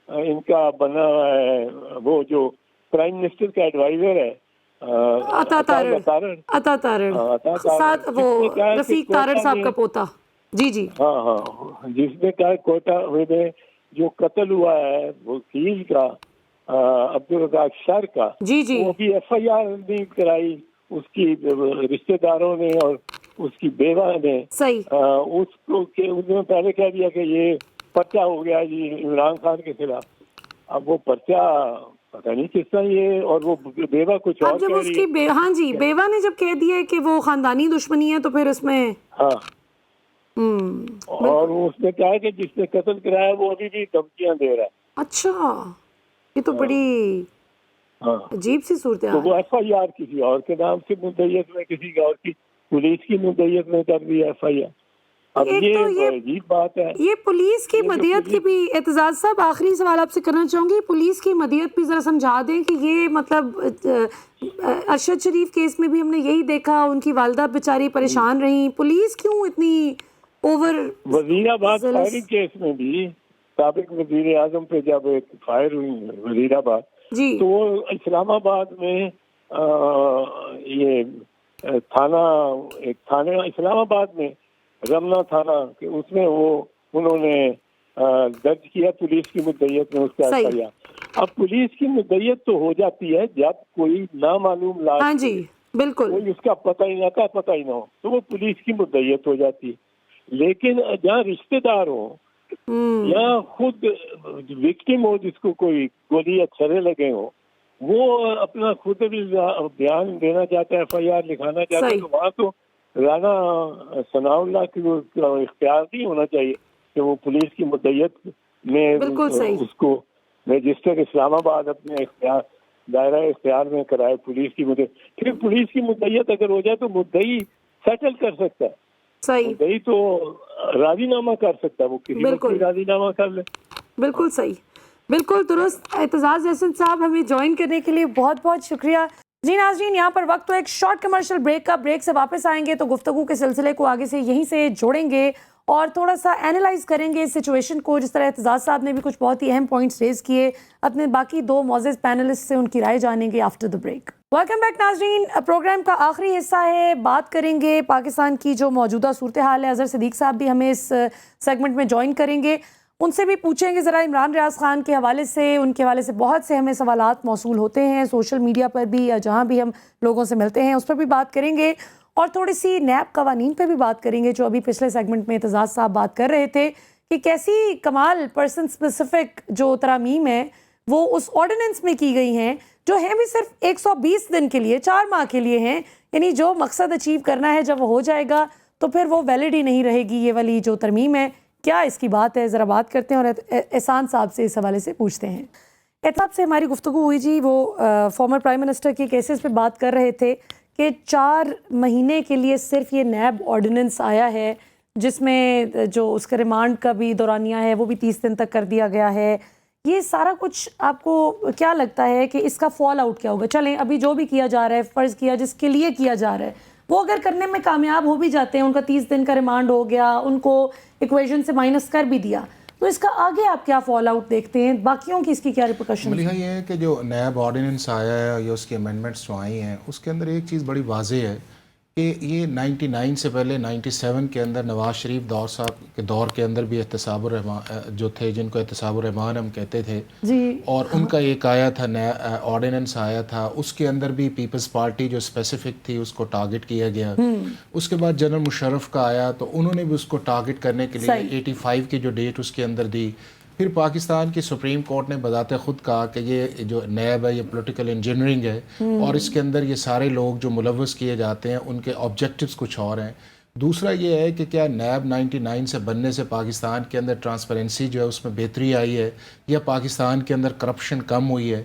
ان کا بنا ہے وہ جو پرائم منسٹر کا ایڈوائزر ہے عطا تارڑ, ساتھ وہ رفیق تارڑ صاحب کا پوتا. جی ہاں, جس نے کہا کوئٹہ میں جو قتل ہوا ہے وکیل کا عبدالرزاق شر کا, وہ بھی ایف آئی آر نہیں کرائی اس کی رشتہ داروں نے اور اس کی بیوہ نے. اس کو انہوں نے پہلے کہہ دیا کہ یہ پرچہ ہو گیا جی عمران خان کے خلاف. اب وہ پرچہ پتہ نہیں کس طرح یہ, اور وہ بیوہ کچھ اور جب اس کی بیوہ نے جب کہہ دیا کہ وہ خاندانی دشمنی ہے تو پھر اس میں اور اس نے کہا کہ جس نے قتل کرایا وہ ابھی بھی دھمکیاں دے رہا ہے. اچھا, یہ تو بڑی عجیب سی صورتحال. تو وہ ایف آئی آر کسی اور کے نام سے مدعیت میں, کسی اور کی پولیس کی مدعیت میں کر دی ایف آئی آر. اب یہ عجیب بات ہے. یہ پولیس کی مدعیت کی بھی, اعتزاز صاحب آخری سوال آپ سے کرنا چاہوں گی, پولیس کی مدعیت بھی ذرا سمجھا دیں کہ یہ مطلب ارشد شریف کیس میں بھی ہم نے یہی دیکھا, ان کی والدہ بیچاری پریشان رہیں, پولیس کیوں اتنی اوور. وزیر آباد فائرنگ کیس میں بھی سابق وزیر اعظم پہ جب فائر ہوئی وزیر آباد, تو وہ اسلام آباد میں یہ تھانہ اسلام آباد میں رمنا تھانہ اس میں وہ انہوں نے درج کیا پولیس کی مدعیت میں اس کا ایف آئی آر. اب پولیس کی مدعیت تو ہو جاتی ہے جب کوئی نامعلوم لاش بالکل کوئی اس کا پتہ ہی نہ ہو تو وہ پولیس کی مدعیت ہو جاتی ہے. لیکن جہاں رشتہ دار ہوں یا خود وکٹم ہو جس کو کوئی گولی یا چھرے لگے ہوں, وہ اپنا خود بھی بیان دینا چاہتا ہے, ایف آئی آر لکھانا چاہتا ہے, تو وہاں تو رانا ثناء اللہ کی اختیار نہیں ہونا چاہیے کہ وہ پولیس کی مدعیت میں اس کو رجسٹر اسلام آباد اپنے اختیار دائرہ اختیار میں کرائے پولیس کی مدعیت. پھر پولیس کی مدعیت اگر ہو جائے تو مدعی سیٹل کر سکتا ہے, مدعی تو راضی نامہ کر سکتا ہے, وہ کسی وقت راضی نامہ کر لے. بالکل صحیح. بالکل درست. اعتزاز احسن صاحب ہمیں جوائن کرنے کے لیے بہت بہت شکریہ. جی ناظرین, یہاں پر وقت تو ایک شارٹ کمرشل بریک کا. بریک سے واپس آئیں گے تو گفتگو کے سلسلے کو آگے سے یہیں سے جوڑیں گے اور تھوڑا سا اینالائز کریں گے اس سچویشن کو, جس طرح اعتزاز صاحب نے بھی کچھ بہت ہی اہم پوائنٹس ریز کیے. اپنے باقی دو معزز پینلسٹ سے ان کی رائے جانیں گے after the break. Welcome back ناظرین. پروگرام کا آخری حصہ ہے, بات کریں گے پاکستان کی جو موجودہ صورتحال ہے. اظہر صدیق صاحب بھی ہمیں اس سیگمنٹ میں جوائن کریں گے. ان سے بھی پوچھیں گے ذرا عمران ریاض خان کے حوالے سے. ان کے حوالے سے بہت سے ہمیں سوالات موصول ہوتے ہیں سوشل میڈیا پر بھی, یا جہاں بھی ہم لوگوں سے ملتے ہیں اس پر بھی بات کریں گے. اور تھوڑی سی نیب قوانین پہ بھی بات کریں گے, جو ابھی پچھلے سیگمنٹ میں اعتزاز صاحب بات کر رہے تھے کہ کیسی کمال پرسن اسپیسیفک جو ترامیم ہیں وہ اس آرڈیننس میں کی گئی ہیں, جو ہیں بھی صرف 120 دن کے لیے, 4 ماہ کے لیے ہیں. یعنی جو مقصد اچیو کرنا ہے جب وہ ہو جائے گا تو پھر وہ ویلڈ ہی نہیں رہے گی یہ والی جو ترمیم ہے. کیا اس کی بات ہے, ذرا بات کرتے ہیں اور احسان صاحب سے اس حوالے سے پوچھتے ہیں. احتساب سے ہماری گفتگو ہوئی جی, وہ فارمر پرائم منسٹر کے کیسز پہ بات کر رہے تھے کہ 4 مہینے کے لیے صرف یہ نیب آرڈیننس آیا ہے, جس میں جو اس کا ریمانڈ کا بھی دورانیہ ہے وہ بھی 30 دن تک کر دیا گیا ہے. یہ سارا کچھ آپ کو کیا لگتا ہے کہ اس کا فال آؤٹ کیا ہوگا؟ چلیں ابھی جو بھی کیا جا رہا ہے, فرض کیا جس کے لیے کیا جا رہا ہے, وہ اگر کرنے میں کامیاب ہو بھی جاتے ہیں, ان کا 30 دن کا ریمانڈ ہو گیا, ان کو ایکویژن سے مائنس کر بھی دیا, تو اس کا آگے آپ کیا فال آؤٹ دیکھتے ہیں؟ باقیوں کی اس کی کیا ریپرکشن؟ ملیحہ یہ ہے کہ جو نیب آرڈیننس آیا ہے یا اس کی امینڈمنٹس جو آئی ہیں, اس کے اندر ایک چیز بڑی واضح ہے کہ یہ 99 سے پہلے 97 کے اندر نواز شریف دور صاحب کے دور کے اندر بھی احتساب الرحمان جو تھے, جن کو احتساب الرحمان ہم کہتے تھے جی, اور ان کا ایک آیا تھا آرڈیننس آیا تھا, اس کے اندر بھی پیپلز پارٹی جو اسپیسیفک تھی اس کو ٹارگٹ کیا گیا. اس کے بعد جنرل مشرف کا آیا تو انہوں نے بھی اس کو ٹارگٹ کرنے کے لیے 85 کی جو ڈیٹ اس کے اندر دی. پھر پاکستان کی سپریم کورٹ نے بذات خود کہا کہ یہ جو نیب ہے یہ پولیٹیکل انجینئرنگ ہے, اور اس کے اندر یہ سارے لوگ جو ملوث کیے جاتے ہیں ان کے آبجیکٹیوز کچھ اور ہیں. دوسرا یہ ہے کہ کیا نیب 99 سے بننے سے پاکستان کے اندر ٹرانسپیرنسی جو ہے اس میں بہتری آئی ہے, یا پاکستان کے اندر کرپشن کم ہوئی ہے؟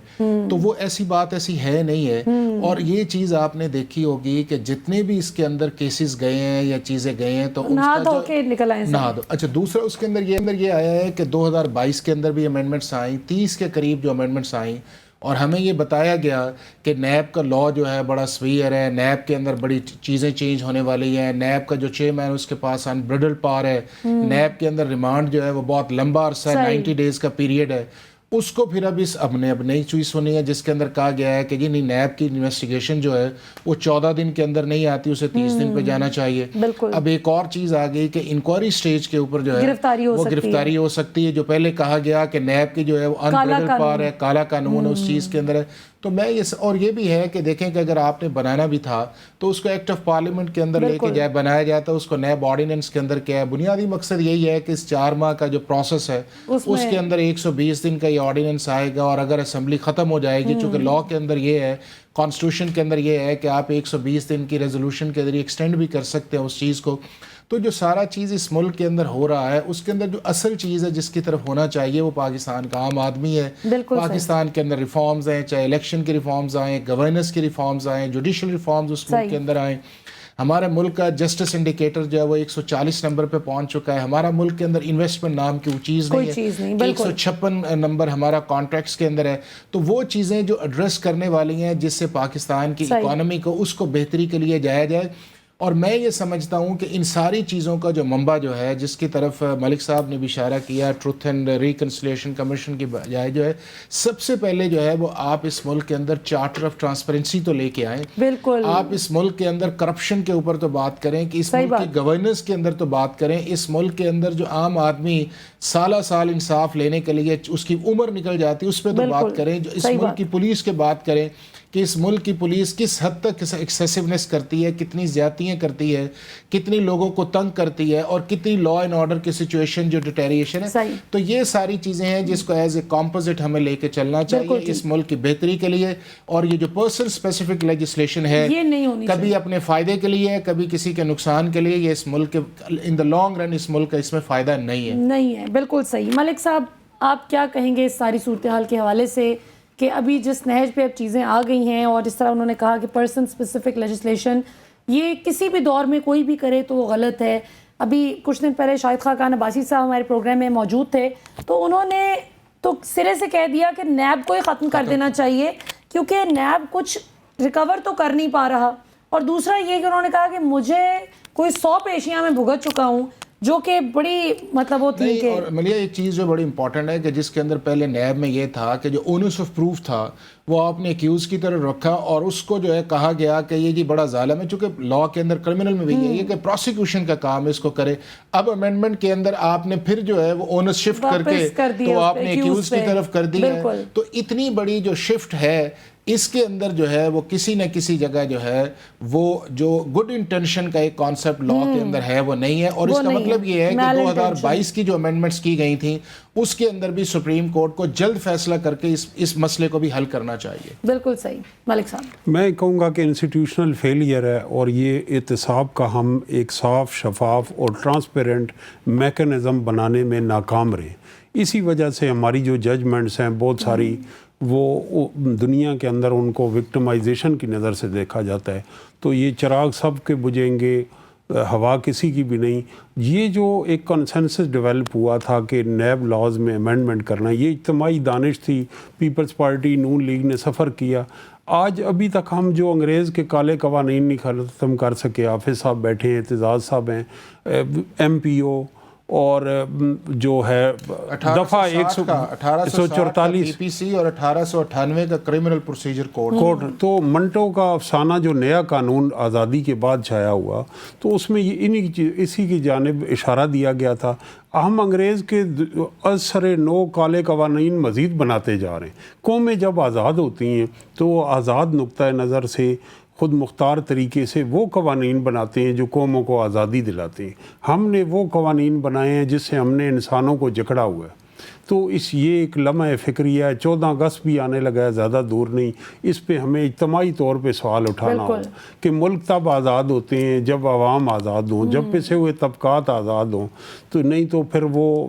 تو وہ ایسی بات ایسی ہے نہیں ہے. اور یہ چیز آپ نے دیکھی ہوگی کہ جتنے بھی اس کے اندر کیسز گئے ہیں یا چیزیں گئے ہیں تو ان کا جو نکل آئے نہ دو. اچھا, دوسرا اس کے اندر یہ آیا ہے کہ 2022 کے اندر بھی امینڈمنٹس آئیں, 30 کے قریب جو امینڈمنٹس آئیں, اور ہمیں یہ بتایا گیا کہ نیب کا لا جو ہے بڑا سویئر ہے, نیب کے اندر بڑی چیزیں چینج ہونے والی ہیں, نیب کا جو چیئرمین اس کے پاس انبریڈل پاور ہے, نیب کے اندر ریمانڈ جو ہے وہ بہت لمبا عرصہ ہے, 90 ڈیز کا پیریڈ ہے. اس کو پھر اب نئی چیز سنی ہے جس کے اندر کہا گیا ہے کہ جی نہیں, نیب کی انویسٹیگیشن جو ہے وہ 14 دن کے اندر نہیں آتی, اسے 30 دن پہ جانا چاہیے. اب ایک اور چیز آ گئی کہ انکوائری سٹیج کے اوپر جو ہے وہ گرفتاری ہو سکتی ہے, جو پہلے کہا گیا کہ نیب کی جو ہے وہ انبریڈل پاور ہے, کالا قانون ہے, اس چیز کے اندر ہے. تو میں اور یہ بھی ہے کہ دیکھیں کہ اگر آپ نے بنانا بھی تھا تو اس کو ایکٹ آف پارلیمنٹ کے اندر لے کے جائے بنایا جاتا ہے, اس کو نیب آرڈیننس کے اندر کیا ہے. بنیادی مقصد یہی ہے کہ اس 4 ماہ کا جو پروسیس ہے اس کے اندر 120 دن کا یہ آرڈیننس آئے گا, اور اگر اسمبلی ختم ہو جائے گی, چونکہ لاء کے اندر یہ ہے, کانسٹیٹیوشن کے اندر یہ ہے کہ آپ 120 دن کی ریزولوشن کے ذریعے ایکسٹینڈ بھی کر سکتے ہیں اس چیز کو. تو جو سارا چیز اس ملک کے اندر ہو رہا ہے اس کے اندر جو اصل چیز ہے جس کی طرف ہونا چاہیے وہ پاکستان کا عام آدمی ہے. پاکستان کے اندر ریفارمز ہیں, چاہے الیکشن کی ریفارمز آئیں, گورننس کی ریفارمز آئیں, جوڈیشل ریفارمز اس ملک کے اندر آئیں. ہمارے ملک کا جسٹس انڈیکیٹر جو ہے وہ 140 نمبر پہ پہنچ چکا ہے. ہمارا ملک کے اندر انویسٹمنٹ نام کی وہ چیز نہیں ہے. 156 نمبر ہمارا کانٹریکٹس کے اندر ہے. تو وہ چیزیں جو ایڈریس کرنے والی ہیں جس سے پاکستان کی اکانومی کو اس کو بہتری کے لیے جایا جائے. اور میں یہ سمجھتا ہوں کہ ان ساری چیزوں کا جو منبع جو ہے جس کی طرف ملک صاحب نے بھی اشارہ کیا, ٹروتھ اینڈ ریکنسلیشن کمیشن کی بجائے جو ہے سب سے پہلے جو ہے وہ آپ اس ملک کے اندر چارٹر آف ٹرانسپیرنسی تو لے کے آئیں. بالکل, آپ اس ملک کے اندر کرپشن کے اوپر تو بات کریں, کہ اس ملک کی گورننس کے اندر تو بات کریں. اس ملک کے اندر جو عام آدمی سالہ سال انصاف لینے کے لیے اس کی عمر نکل جاتی ہے اس پہ تو بات کریں. جو اس ملک کی پولیس کے بات کریں کہ اس ملک کی پولیس کس حد تک ایکسیسونیس کرتی ہے, کتنی زیادتیاں کرتی ہے, کتنی لوگوں کو تنگ کرتی ہے, اور کتنی لا اینڈ آرڈر کی سچویشن جو ڈیٹیریشن ہے. تو یہ ساری چیزیں ہیں جس کو ایز اے کمپوزٹ ہمیں لے کے چلنا چاہیے اس ملک کی بہتری کے لیے. اور یہ جو پرسن اسپیسیفک لیجسلیشن ہے کبھی اپنے فائدے کے لیے, کبھی کسی کے نقصان کے لیے, یہ اس ملک کے ان دا لانگ رن اس ملک کا اس میں فائدہ نہیں ہے. بالکل صحیح. ملک صاحب آپ کیا کہیں گے اس ساری صورتحال کے حوالے سے کہ ابھی جس نہج پہ اب چیزیں آ گئی ہیں, اور جس طرح انہوں نے کہا کہ پرسن اسپیسیفک لیجسلیشن یہ کسی بھی دور میں کوئی بھی کرے تو وہ غلط ہے. ابھی کچھ دن پہلے شاہد خاقان عباسی صاحب ہمارے پروگرام میں موجود تھے, تو انہوں نے تو سرے سے کہہ دیا کہ نیب کو ہی ختم کر دینا چاہیے کیونکہ نیب کچھ ریکور تو کر نہیں پا رہا. اور دوسرا یہ کہ انہوں نے کہا کہ مجھے کوئی 100 پیشیاں میں بھگت چکا ہوں, جو کہ بڑی مطلب وہ تھی کہ اور ملیہ ایک چیز جو بڑی امپورٹنٹ ہے کہ جس کے اندر پہلے نیب میں یہ تھا کہ جو اونس آف پروف تھا وہ آپ نے ایکیوز کی طرف رکھا اور اس کو جو ہے کہا گیا کہ یہ جی بڑا ظالم ہے, چونکہ لا کے اندر کرمنل میں بھی یہ ہے کہ پروسیکیوشن کا کام اس کو کرے. اب امینڈمنٹ کے اندر آپ نے پھر جو ہے وہ اونس شفٹ کر کے تو آپ نے ایکیوز کی طرف کر دیا ہے. تو اتنی بڑی جو شفٹ ہے اس کے اندر جو ہے وہ کسی نہ کسی جگہ جو ہے وہ جو گڈ انٹینشن کا ایک کانسیپٹ لا کے اندر ہے وہ نہیں ہے. اور اس کا مطلب یہ ہے کہ 2022 کی جو امینڈمنٹس کی گئی تھیں اس کے اندر بھی سپریم کورٹ کو جلد فیصلہ کر کے اس مسئلے کو بھی حل کرنا چاہیے. بالکل صحیح. ملک صاحب, میں کہوں گا کہ انسٹیٹیوشنل فیلئر ہے اور یہ احتساب کا ہم ایک صاف, شفاف اور ٹرانسپیرنٹ میکنزم بنانے میں ناکام رہے. اسی وجہ سے ہماری جو ججمنٹس ہیں بہت ساری وہ دنیا کے اندر ان کو وکٹمائزیشن کی نظر سے دیکھا جاتا ہے. تو یہ چراغ سب کے بجھیں گے, ہوا کسی کی بھی نہیں. یہ جو ایک کنسنسس ڈیولپ ہوا تھا کہ نیب لاز میں امینڈمنٹ کرنا, یہ اجتماعی دانش تھی. پیپلز پارٹی, نون لیگ نے سفر کیا. آج ابھی تک ہم جو انگریز کے کالے قوانین نہیں ختم کر سکے. حافظ صاحب بیٹھے ہیں, اعتزاز صاحب ہیں, ایم-پی-او اور جو ہے دفعہ 144 پی سی اور 1898 کا کرمنل پروسیجر کوڈ. تو منٹو کا افسانہ جو نیا قانون آزادی کے بعد چھایا ہوا تو اس میں اسی کی جانب اشارہ دیا گیا تھا. ہم انگریز کے اثر نو کالے قوانین مزید بناتے جا رہے ہیں. قومیں جب آزاد ہوتی ہیں تو وہ آزاد نقطہ نظر سے خود مختار طریقے سے وہ قوانین بناتے ہیں جو قوموں کو آزادی دلاتے ہیں. ہم نے وہ قوانین بنائے ہیں جس سے ہم نے انسانوں کو جکڑا ہوا ہے. تو یہ ایک لمحہ فکریہ ہے. 14 اگست بھی آنے لگا ہے, زیادہ دور نہیں. اس پہ ہمیں اجتماعی طور پہ سوال اٹھانا ہو کہ ملک تب آزاد ہوتے ہیں جب عوام آزاد ہوں, جب پسے ہوئے طبقات آزاد ہوں. تو نہیں تو پھر وہ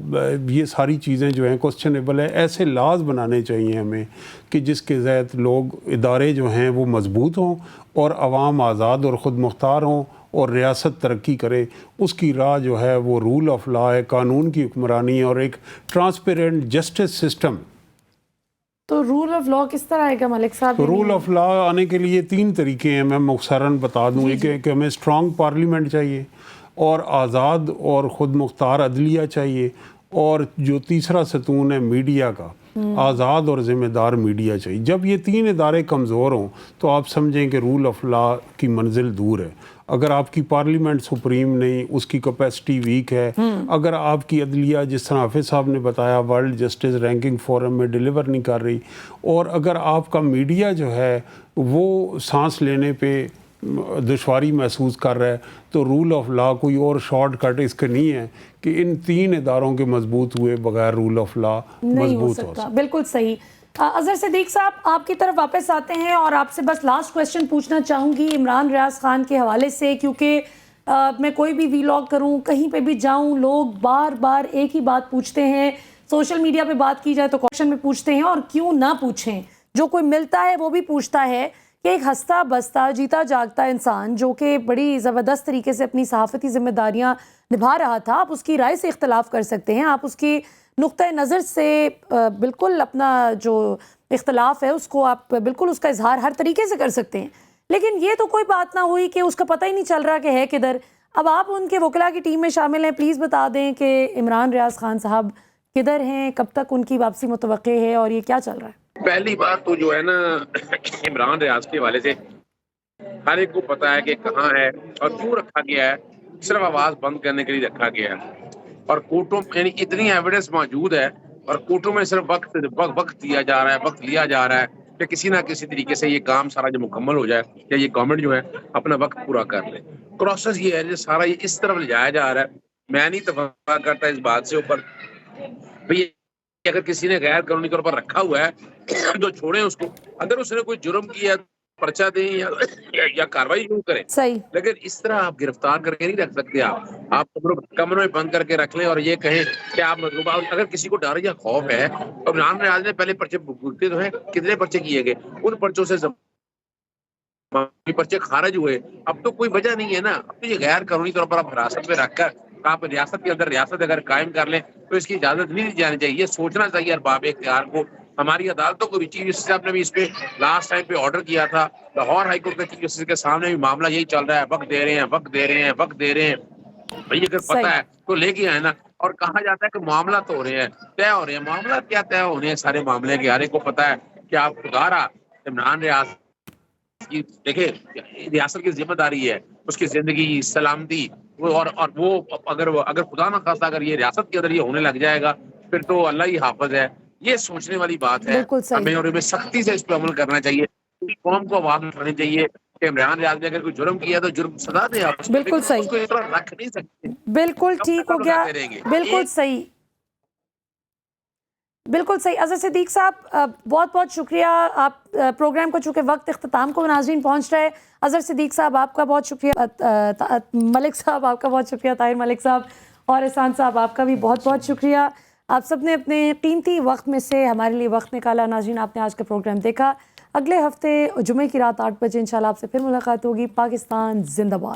یہ ساری چیزیں جو ہیں کوسچنیبل ہے. ایسے لاز بنانے چاہیے ہمیں کہ جس کے ذات لوگ, ادارے جو ہیں وہ مضبوط ہوں اور عوام آزاد اور خود مختار ہوں اور ریاست ترقی کرے. اس کی راہ جو ہے وہ رول آف لا ہے, قانون کی حکمرانی اور ایک ٹرانسپیرنٹ جسٹس سسٹم. تو رول آف لا کس طرح آئے گا ملک صاحب؟ رول آف لا آنے کے لیے 3 طریقے ہیں, میں مختصراً بتا دوں. ایک ہے کہ ہمیں اسٹرانگ پارلیمنٹ چاہیے اور آزاد اور خود مختار عدلیہ چاہیے, اور جو تیسرا ستون ہے میڈیا کا, آزاد اور ذمہ دار میڈیا چاہیے. جب یہ 3 ادارے کمزور ہوں تو آپ سمجھیں کہ رول آف لا کی منزل دور ہے. اگر آپ کی پارلیمنٹ سپریم نہیں, اس کی کیپیسٹی ویک ہے, اگر آپ کی عدلیہ جس طرح حافظ صاحب نے بتایا ورلڈ جسٹس رینکنگ فورم میں ڈیلیور نہیں کر رہی, اور اگر آپ کا میڈیا جو ہے وہ سانس لینے پہ دشواری محسوس کر رہا ہے, تو رول آف لا کوئی اور شارٹ کٹ اس کا نہیں ہے کہ ان 3 اداروں کے مضبوط ہوئے بغیر رول آف لا مضبوط ہو سکتا. بالکل صحیح. اظہر صدیق صاحب, آپ کی طرف واپس آتے ہیں اور آپ سے بس لاسٹ کویسچن پوچھنا چاہوں گی عمران ریاض خان کے حوالے سے, کیونکہ میں کوئی بھی ویلاگ کروں, کہیں پہ بھی جاؤں, لوگ بار بار ایک ہی بات پوچھتے ہیں. سوشل میڈیا پہ بات کی جائے تو کویشچن میں پوچھتے ہیں, اور کیوں نہ پوچھیں, جو کوئی ملتا ہے وہ بھی پوچھتا ہے کہ ایک ہنستا بستا جیتا جاگتا انسان جو کہ بڑی زبردست طریقے سے اپنی صحافتی ذمہ داریاں نبھا رہا تھا, آپ اس کی رائے سے اختلاف کر سکتے ہیں, آپ اس کی نقطۂ نظر سے بالکل اپنا جو اختلاف ہے اس کو آپ بالکل اس کا اظہار ہر طریقے سے کر سکتے ہیں, لیکن یہ تو کوئی بات نہ ہوئی کہ اس کا پتہ ہی نہیں چل رہا کہ ہے کدھر. اب آپ ان کے وکلاء کی ٹیم میں شامل ہیں, پلیز بتا دیں کہ عمران ریاض خان صاحب کدھر ہیں, کب تک ان کی واپسی متوقع ہے, اور یہ کیا چل رہا ہے؟ پہلی بات تو جو ہے نا عمران ریاض کے حوالے سے ہر ایک کو پتا ہے کہ کہاں ہے اور کیوں رکھا گیا ہے. صرف آواز بند کرنے کے لیے رکھا گیا ہے, اور کورٹوں یعنی اتنی ایویڈنس موجود ہے اور کورٹوں میں صرف وقت دیا جا رہا ہے, وقت لیا جا رہا ہے کہ کسی نہ کسی طریقے سے یہ کام سارا جو مکمل ہو جائے یا یہ گورنمنٹ جو ہے اپنا وقت پورا کر لے. پروسیس یہ ہے جو سارا یہ اس طرف لے جایا جا رہا ہے. میں نہیں اتفاق کرتا اس بات سے اوپر بھئی اگر کسی نے غیر قانونی طور پر رکھا ہوا ہے تو چھوڑیں اس کو, اگر اس نے کوئی جرم کیا پرچہ دیں یا کاروائی شروع کریں, لیکن اس طرح آپ گرفتار کر کے نہیں رکھ سکتے. آپ کمروں میں بند کر کے رکھ لیں اور یہ کہیں کہ آپ مطلوبہ, اگر کسی کو ڈر یا خوف ہے, اور عمران ریاض نے پہلے پرچے بھگتے تو ہیں, کتنے پرچے کیے گئے, ان پرچوں سے پرچے خارج ہوئے, اب تو کوئی وجہ نہیں ہے نا. اب تو یہ غیر قانونی طور پر آپ حراست میں رکھ کر آپ ریاست کے اندر ریاست اگر قائم کر لیں تو اس کی اجازت نہیں دی جانی چاہیے. یہ سوچنا چاہیے ارباب اختیار کو. ہماری عدالتوں کو بھی چیف جسٹس صاحب نے بھی اس پہ لاسٹ ٹائم پہ آرڈر کیا تھا. لاہور ہائی کورٹ کے چیف جسٹس کے سامنے بھی معاملہ یہی چل رہا ہے, وقت دے رہے ہیں, وقت دے رہے ہیں, وقت دے رہے ہیں. بھائی اگر پتہ ہے تو لے کے آئے نا. اور کہا جاتا ہے کہ معاملہ تو ہو رہے ہیں, طے ہو رہے ہیں. معاملہ کیا طے ہونے ہیں سارے معاملے کے, ہر ایک کو پتہ ہے کہ آپ خدا رہا عمران ریاست کی دیکھیں ریاست کی ذمہ داری ہے اس کی زندگی سلامتی اور وہ اگر خدا نہ خواستہ اگر یہ ریاست کے اندر یہ ہونے لگ جائے گا پھر تو اللہ ہی حافظ ہے. یہ سوچنے والی بات ہے. بالکل صحیح. ہمیں اور ہمیں سختی سے اس پہ عمل کرنا چاہیے. پوری قوم کو آواز اٹھانی چاہیے کہ عمران ریاض نے اگر کوئی جرم کیا تو جرم سزا دے آپ. بالکل صحیح. اس کو اس طرح رکھ نہیں سکتے. بالکل ٹھیک ہو گیا. بالکل صحیح, بالکل صحیح. اظہر صدیق صاحب بہت بہت شکریہ. آپ پروگرام کو چونکہ وقت اختتام کو ناظرین پہنچ رہے. اظہر صدیق صاحب آپ کا بہت شکریہ, ملک صاحب آپ کا بہت شکریہ, طاہر ملک صاحب اور احسان صاحب آپ کا بھی بہت بہت شکریہ. آپ سب نے اپنے قیمتی وقت میں سے ہمارے لیے وقت نکالا. ناظرین آپ نے آج کا پروگرام دیکھا. اگلے ہفتے جمعے کی رات 8 بجے انشاءاللہ آپ سے پھر ملاقات ہوگی. پاکستان زندہ باد.